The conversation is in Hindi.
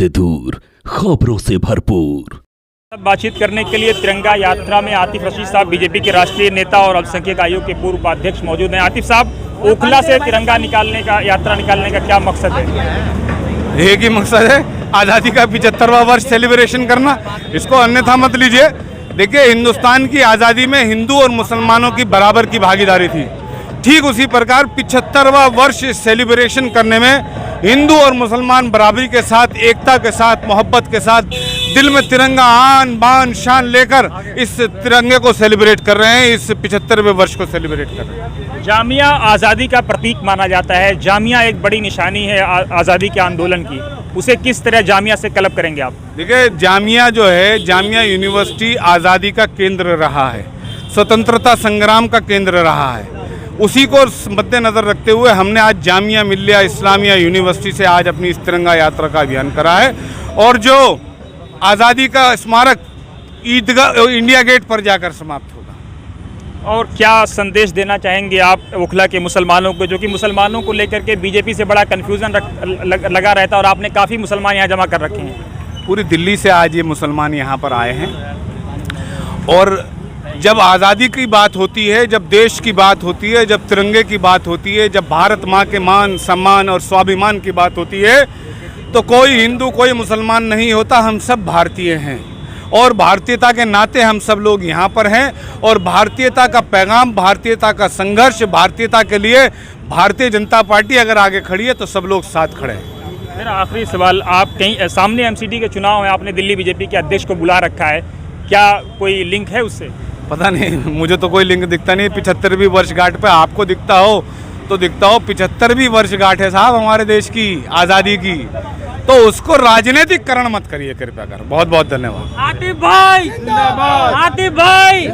से दूर, खबरों से भरपूर। बातचीत करने के लिए तिरंगा यात्रा में आतिफ रशीद साहब, बीजेपी के राष्ट्रीय नेता और अल्पसंख्यक आयोग के पूर्व उपाध्यक्ष मौजूद हैं। आतिफ साहब, ओखला से तिरंगा यात्रा निकालने का क्या मकसद है? एक ही मकसद है, आज़ादी का 75वां वर्ष सेलिब्रेशन करना। इसको अन्यथा मत लीजिए। देखिए, हिंदुस्तान की आज़ादी में हिंदू और मुसलमानों की बराबर की भागीदारी थी। ठीक उसी प्रकार 75वां वर्ष सेलिब्रेशन करने में हिंदू और मुसलमान बराबरी के साथ, एकता के साथ, मोहब्बत के साथ, दिल में तिरंगा आन बान शान लेकर इस तिरंगे को सेलिब्रेट कर रहे हैं, इस 75वें वर्ष को सेलिब्रेट कर रहे हैं। जामिया आज़ादी का प्रतीक माना जाता है। जामिया एक बड़ी निशानी है आज़ादी के आंदोलन की। उसे किस तरह जामिया से क्लब करेंगे आप? देखिए, जामिया जो है, जामिया यूनिवर्सिटी आज़ादी का केंद्र रहा है, स्वतंत्रता संग्राम का केंद्र रहा है। उसी को मद्देनजर रखते हुए हमने आज जामिया मिल्लिया इस्लामिया यूनिवर्सिटी से आज अपनी इस तिरंगा यात्रा का अभियान करा है। और जो आज़ादी का स्मारक ईदगाह इंडिया गेट पर जाकर समाप्त होगा। और क्या संदेश देना चाहेंगे आप ओखला के मुसलमानों को, जो कि मुसलमानों को लेकर के बीजेपी से बड़ा कन्फ्यूज़न लगा रहता है और आपने काफ़ी मुसलमान यहाँ जमा कर रखे हैं? पूरी दिल्ली से आज ये मुसलमान यहाँ पर आए हैं। और जब आज़ादी की बात होती है, जब देश की बात होती है, जब तिरंगे की बात होती है, जब भारत माँ के मान सम्मान और स्वाभिमान की बात होती है, तो कोई हिंदू कोई मुसलमान नहीं होता। हम सब भारतीय हैं और भारतीयता के नाते हम सब लोग यहाँ पर हैं। और भारतीयता का पैगाम, भारतीयता का संघर्ष, भारतीयता के लिए भारतीय जनता पार्टी अगर आगे खड़ी है तो सब लोग साथ खड़े हैं। मेरा आखिरी सवाल, आप कहीं सामने एमसीडी के चुनाव में आपने दिल्ली बीजेपी के अध्यक्ष को बुला रखा है, क्या कोई लिंक है उससे? पता नहीं, मुझे तो कोई लिंक दिखता नहीं। 75वीं वर्षगांठ पे आपको दिखता हो तो दिखता हो। 75वीं वर्षगांठ है साहब हमारे देश की आज़ादी की, तो उसको राजनीतिकरण मत करिए कृपया कर। बहुत बहुत धन्यवाद। आतिफ भाई, आतिफ भाई।